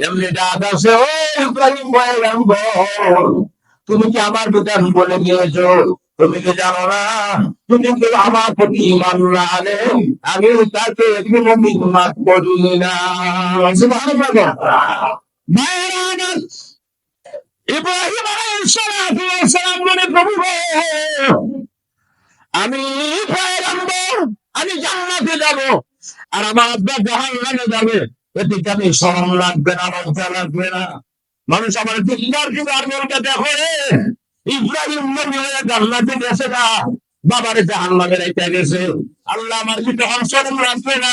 এমনি ডাক আছে, ও ইব্রাহিম পয়গম্বর, তুমি কি আমার বিধান বলে গিয়েছো? তুমি কি জানো না, তুমি কি আমার প্রতি ঈমান না আনে আমি তাকে কোনো মিথ্যা করি না। সুবহানাল্লাহ। ভাইরা আমার, ইব্রাহিম আলাইহিস সালাম বলে, প্রভু গো, আমি পয়গম্বর, আমি জান্নাতে যাব আর আমার আব্বা জাহান্নামে যাবে, এতে কি আমি শরম লাগবে না, লজ্জা লাগবে না? মানুষ আমার দিনদার কি আর্মেলকে দেখো রে, ইব্রাহিম নবী হয়ে জান্নাতে গেছে না, বাবারে জাহান্নামে রেখে গেছে। আল্লাহ আমার কি তখন শরম লাগবে না?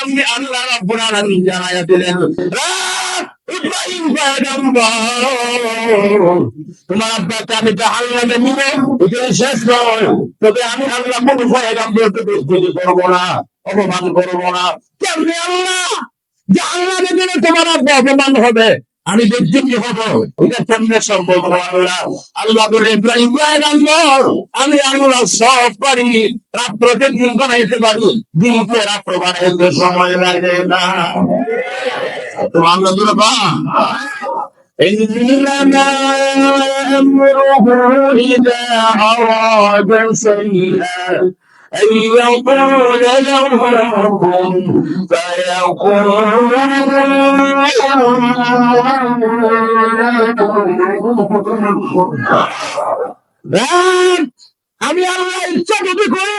এমনি আল্লাহ রাব্বুল আলামিন জানায়া দিলেন, ইব্রাহিম পয়গম্বর, তোমার আব্বাকে আমি জাহান্নামে নিব, এটা শেষ নয়। তবে আমি আল্লাহ কোন পয়গম্বরকে বেইজ্জতি করবো না, অপমান করবো না। কেমনে আল্লাহ জাহান্নামে দিলে তোমার আব্বা অপমান হবে, আমি বেইজ্জতি হব, এটা কেমনে সম্ভব? আল্লাহ আল্লাহ বলে, ইব্রাহিম পয়গম্বর, আমি আল্লাহ সব পারি, রাত্রকে দিন বানাইতে পারি, দিনকে রাত্র বানাইতে সময় লাগে না। তো আমরা দূরে পা إنما أمره إذا أراد شيئا أن يقول له كن فيكون। আমি আল্লাহ ইচ্ছা যদি করে,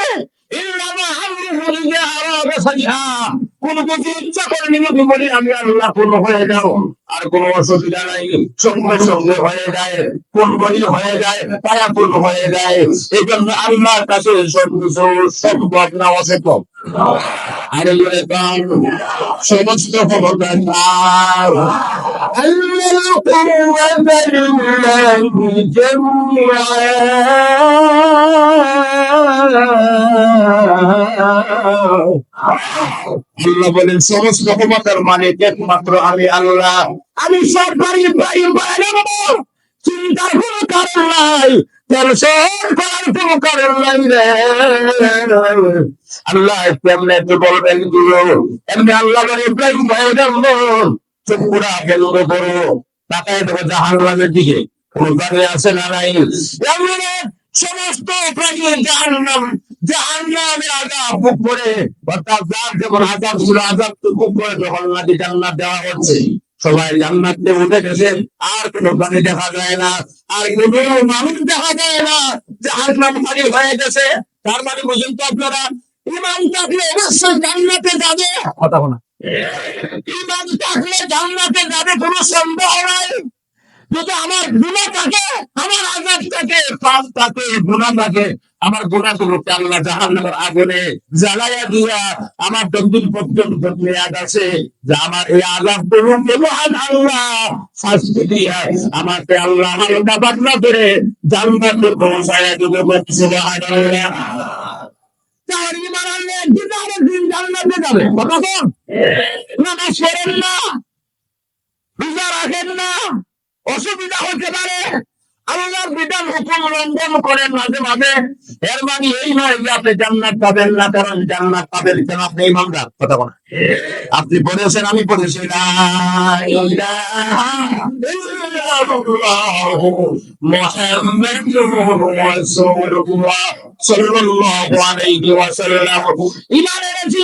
কোন কিছু ইচ্ছা করে নিবে বলে আমি আল্লাহ কোন হয়ে যাও, আর কোন অসুবিধা নাই, সঙ্গে সঙ্গে হয়ে যায়, কোন বই হয়ে যায়, পায়া কোন হয়ে যায়। এই জন্য আল্লাহর কাছে সবকিছু সম্ভব না অসম্ভব। আরে সমস্ত ক্ষমতা তার, আল্লাহ বলেন সমস্ত ক্ষমতার মালিক একমাত্র আমি আল্লাহ, আমি সব পারি। চিন্তার কোন কারণ নাই, টেনশন করার কোন কারণ নাই রে। আল্লাহ কেমনে একটু বলবেন এমনি আল্লাহ বলে, ইব্রাহিম পয়গম্বর, চুপ করে কেন্দ্র করো, তাকায় দেখো জাহান্নামের দিকে, কোন গাড়ি আছে না নাই? সমস্ত প্রাণী জাহান্নামে আযাব ভোগ করে, অর্থাৎ যার যেমন আযাব ছিল আযাব ভোগ করে যখন নাকি জান্নাত দেওয়া হচ্ছে, সবাই জান্নাতে উঠে গেছে, আর কোন প্রাণী দেখা যায় না, আর কোন মানুষ দেখা যায় না, জাহান্নাম খালি হয়ে গেছে। তার মানে বুঝুন তো আপনারা, ঈমান থাকলে অবশ্যই জান্নাতে যাবে, কথা বলা, ঈমান থাকলে জান্নাতে যাবে, কোনো সন্দেহ নাই। যদি আমার গুনাহ থাকে, আমার আযাব থাকে, পাপ থাকে, গুনাহ থাকে, আমার গুনাহগুলোকে আল্লাহ জাহান্নামের আগুনে জ্বালায়া দিয়া আমার যতদিন পর্যন্ত মেয়াদ আছে, যে আমার এই আযাবগুলোকে মহান আল্লাহ শাস্তি দিয়া আমাকে আল্লাহ হালকা পাতলা করে জান্নাতে পৌঁছায়া দিবে। সুবহানাল্লাহ। তার ঈমান আনলে একদিন না আরেকদিন জান্নাতে যাবে। কথা বল, নামাজ পড়েন না, রোজা রাখেন না, অসুবিধা হতে পারে, আল্লাহর বিধান হুকুম লঙ্ঘন করেন মাঝে মাঝে, এর মানে এই নয় যে আপনি জান্নাত পাবেন না। কারণ জান্নাত পাবেন কেন? আপনি ইমানদার। কথা বলেন, আপনি পড়েছেন, আমি পড়েছি, লা ইলাহা ইল্লাল্লাহু মুহাম্মাদুর রাসূলুল্লাহ সাল্লাল্লাহু আলাইহি ওয়াসাল্লাম। ঈমান এনেছি,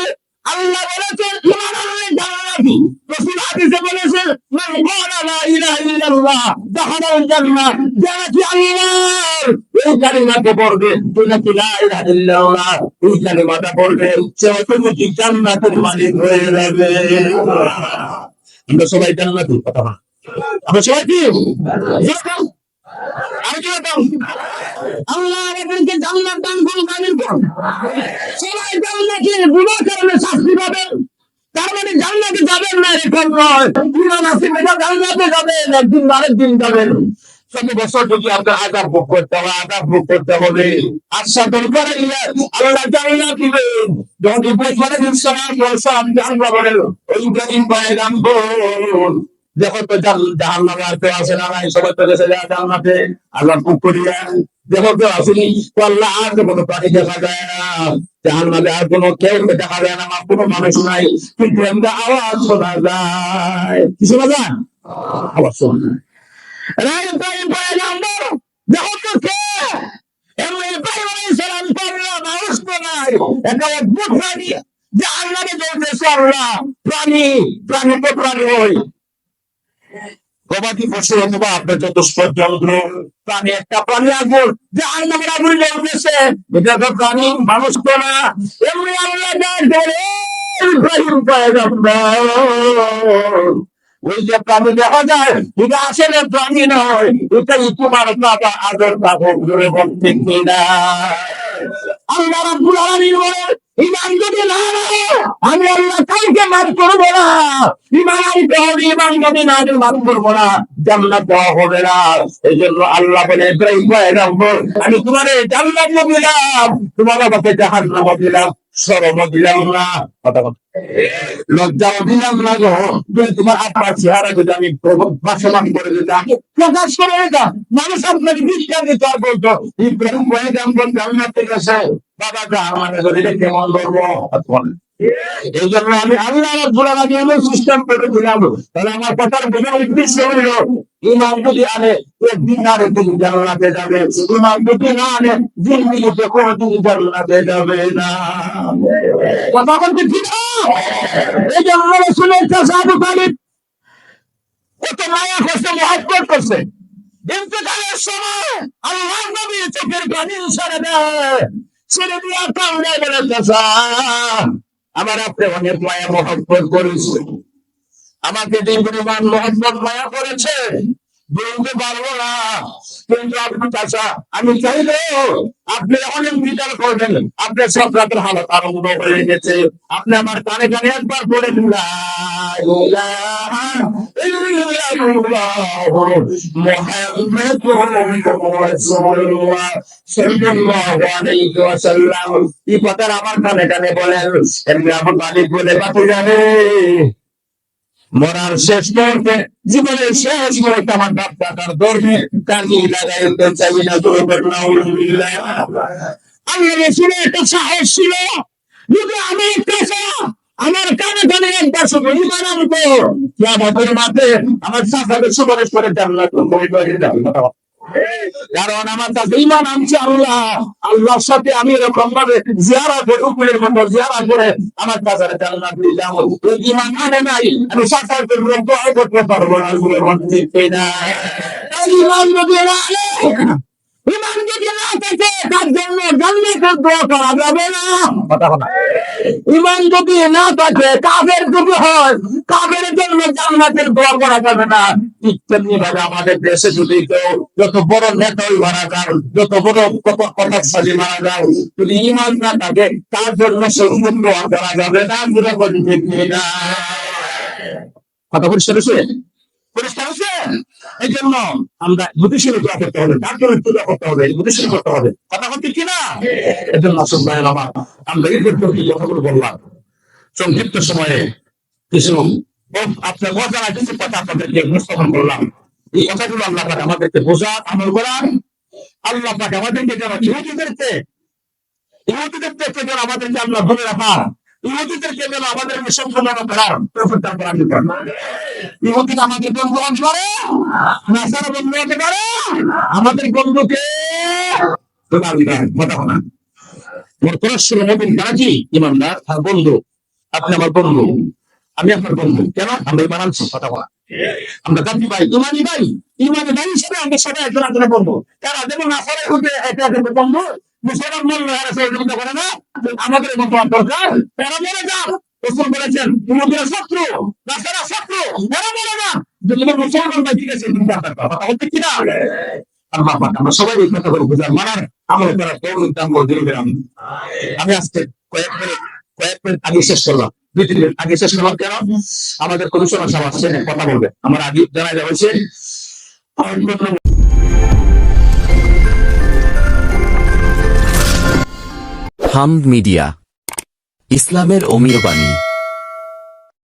আল্লাহ বলেছেন ঈমান আনলে জান্নাতি, রাসূল হাদিসে বলেছেন, মান ক্বালা লা ইলাহা ইল্লাল্লাহ দাখালাল জান্নাহ। যারা কি আল্লাহর এই কালিমাকে পড়বে, যারা লা ইলাহা ইল্লাল্লাহ এই কালিমাটা পড়বে, সে অটোমেটিক জান্নাতের মালিক হয়ে যাবে। আমরা সবাই জান্নাতি। কথা না, আমরা সবাই কি আল্লাহ আমাদেরকে জান্নাত দান করুন, আমিন করুন। সবাই জান্নাতে গুনাহ করলে শাস্তি পাবেন, তার মানে জান্নাতে যাবেন না এরকম নয়। ঈমান আছে বেটা জান্নাতে যাবেন, একদিন আরেকদিন যাবেন। 100 বছর যদি আপনার আযাব ভোগ করতে হবে, আযাব ভোগ করতে হবে, আশা দরকার আল্লাহ জান্নাত দিবেন। যখন ইব্রাহিম সালাম আল্লাহ বলেন, ইব্রাহিম পয়গম্বর, দেখো তো জাহান্নামে আর কেউ আছে না নাই? সবাই তো গেছে জান্নাতে, আল্লাহ ভোগ করিয়া। দেখো কেউ আসেনি, আল্লাহ আর কোনো প্রাণী দেখা যায় না। জাহান্নামে আর কোনো কেউ দেখা যায় না, আমার কোনো মানুষ নাই, কিন্তু এমনি আওয়াজ শোনা যায়। কি শোনা যায়? আওয়াজ শোনা যায়। ইব্রাহিম পয়গম্বর যখন তো কে এমন ইব্রাহিম আলাইহিস সালাম পারলো মানুষ তো নাই, একটা অদ্ভুত প্রাণী জাহান্নামে জ্বলতেছে। আল্লাহ প্রাণী, প্রাণী তো প্রাণী হয়, গবাদি পশু অথবা আপনার চতুষ্পদ যন্ত্র, প্রাণী, একটা প্রাণী আগুন জাহান্নামের আগুন জ্বলতেছে, এটা তো প্রাণী, মানুষ তো না। এমনি আল্লাহ ডাক ধরে ইব্রাহিম পয়গম্বর, ওই যে প্রাণী দেখা যায় এটা আসলে প্রাণী নয়, এটাই তোমার বাবা আদর বাবু ধরে বলতে কিনা। আল্লাহ রাব্বুল আলামিন বলেন, ঈমান যদি না আনো আমি আল্লাহ কাউকে মাফ করব না। ঈমান আনতে হবে, ঈমান যদি না আনলে মাফ করব না, জান্নাত দেওয়া হবে না। এইজন্য আল্লাহ বলে, ইব্রাহিম পয়গম্বর আমি তোমারে জান্নাত দিলাম, তোমার বাবাকে জাহান্নাম দিলাম, শরম দিলাম না, কথা কথা লজ্জাও দিলাম না গো। তোমার আব্বার চেহারা যদি আমি বাসমান করে দিতাম, প্রকাশ করে দিতাম, মানুষ আপনাকে বিশ্বাস দিত আর বলতো ইব্রাহিম পয়গম্বর জান্নাতে গেছে, বাবা জাহান্নামে গেছে, এটা কেমন ধর্ম? এই জন্য আমি আল্লাহ রাব্বুল আলামিন সিস্টেম করে দিলাম। তাহলে আমার কথার বোঝার উদ্দেশ্য হলো, ঈমান যদি আনে একদিন আর একদিন জান্নাতে যাবে, ঈমান যদি না আনে জিন্দেগিতে কোনোদিন জান্নাতে যাবে না। কথা বলতে ঠিক না? এই জন্য রাসূলের চাচা আবু তালিব কত মায়া করছে, মহব্বত করছে। ইন্তেকালের সময় আল্লাহ নবী চোখের পানি ছেড়ে দেয়, ছেড়ে দিয়ে কান্দে বলে, চাচা আমার আপনি অনেক মায়া মহব্বত করেছে, আমাকে যে পরিমাণ মহব্বত মায়া করেছে বলতে পারবো না, কিন্তু আপনি চাচা আমি চাইলেও আপনি অনেক বিচার করবেন, আপনার সব রাতের হালত আরম্ভ হয়ে গেছে, আপনি আমার কানে কানে একবার পড়ে এই কথার আমার কানে কানে বলেন। এমনি আবু তালিব বলে, বাপু জানে মরার শেষ মুহূর্তে, জীবনের শেষ মুহূর্তে আমার বাপ দাদার ধর্মে কাজে লাগাইতে চাই না। আমি শুনে একটা সাহস ছিল, যদি আমি একটা আমার কানে কানে একবার শুধু ঈমান আনবো, কিয়ামতের মাঠে আমার চাচাকে সুপারিশ করে জান্নাত যাবে। কারণ আমার কাছে ঈমান আনছে আল্লাহ, আল্লাহর সাথে আমি এরকম ভাবে জিয়ারত উপরের মতো জিয়ারত করে আমার চাচারে জান্নাত দিয়ে যাবো। ঈমান আনে নাই, আমি চাচার জন্য দোয়া করতে পারবো না। ঈমান যদি না আনে, ঈমান যদি না থাকে তার জন্য জান্নাতের দোয়া করা যাবে না। কথা কথা ঈমান যদি না থাকে, কাফের যদি হয়, কাফের জন্য জান্নাতের দোয়া করা যাবে না। ঠিক তেমনি ভাবে আমাদের দেশে যদি কেউ যত বড় নেতাই মারা যায়, যত বড় কথাশালী মারা যায়, যদি ঈমান না থাকে তার জন্য সেরকম দোয়া করা যাবে না। কথা পরিষ্কার হয়েছে? পরিষ্কার হয়েছে? এই জন্য আমরা বুদ্ধিশীল দোয়া করতে হবে, তার জন্য পূজা করতে হবে, বুদ্ধিশীল করতে হবে। কথা বলতে কিনা? এই জন্য আসল ভাই আমার, আমরা এই কথাগুলো বললাম সংক্ষিপ্ত সময়ে, কিছু আপনার মজার কিছু কথা আপনাদেরকে উপস্থাপন করলাম। এই কথাগুলো আল্লাহ পাক আমাদেরকে বোঝার, আমল করার, আল্লাহ পাক আমাদেরকে যেন ইহুদিদেরকে যেন আমাদেরকে আল্লাহ ধরে রাখার, ইহুদিদেরকে যেন আমাদেরকে সম্পূর্ণ করার প্রফেসর প্রাণী করেন। ইহুদিরা আমাদের বন্ধু হতে পারে, নাসারা বন্ধু হতে পারে, আমাদের বন্ধুকে কথা না। ইমানদার আর বন্ধু, আপনি আমার বন্ধু, আমি আপনার বন্ধু, কেন? আমরা ঈমান আনছি, কথা বলা, আমরা জাতি ভাই, ইমানি ভাই, ইমানি ভাই হিসেবে আমরা সবাই একজন একজনের বন্ধু। তারা যেমন নাসারা ইহুদি একে একে বন্ধু, মুসলমান মূল্য সহযোগিতা করে না, আমাদের মতো দরকার। এরা মরে যান, রসূল বলেছেন ইহুদিরা শত্রু, নাসারা শত্রু, এরা মরে যান, যদি মুসলমান ভাই ঠিক আছে কথা বলতে কিনা। আল্লাহ পাক আমরা সবাই এই কথা করে বুঝার মানার আমল করার তৌফিক দান করুন। আমি আজকে কয়েক মিনিট আগে শেষ করলাম, 2-3 মিনিট আগে শেষ করলাম। কেন? আমাদের কমিশনার সাহেব আসছে, কথা বলবে, আমার আগে জানা যাচ্ছে। হামদ মিডিয়া, ইসলামের অমীয় বাণী।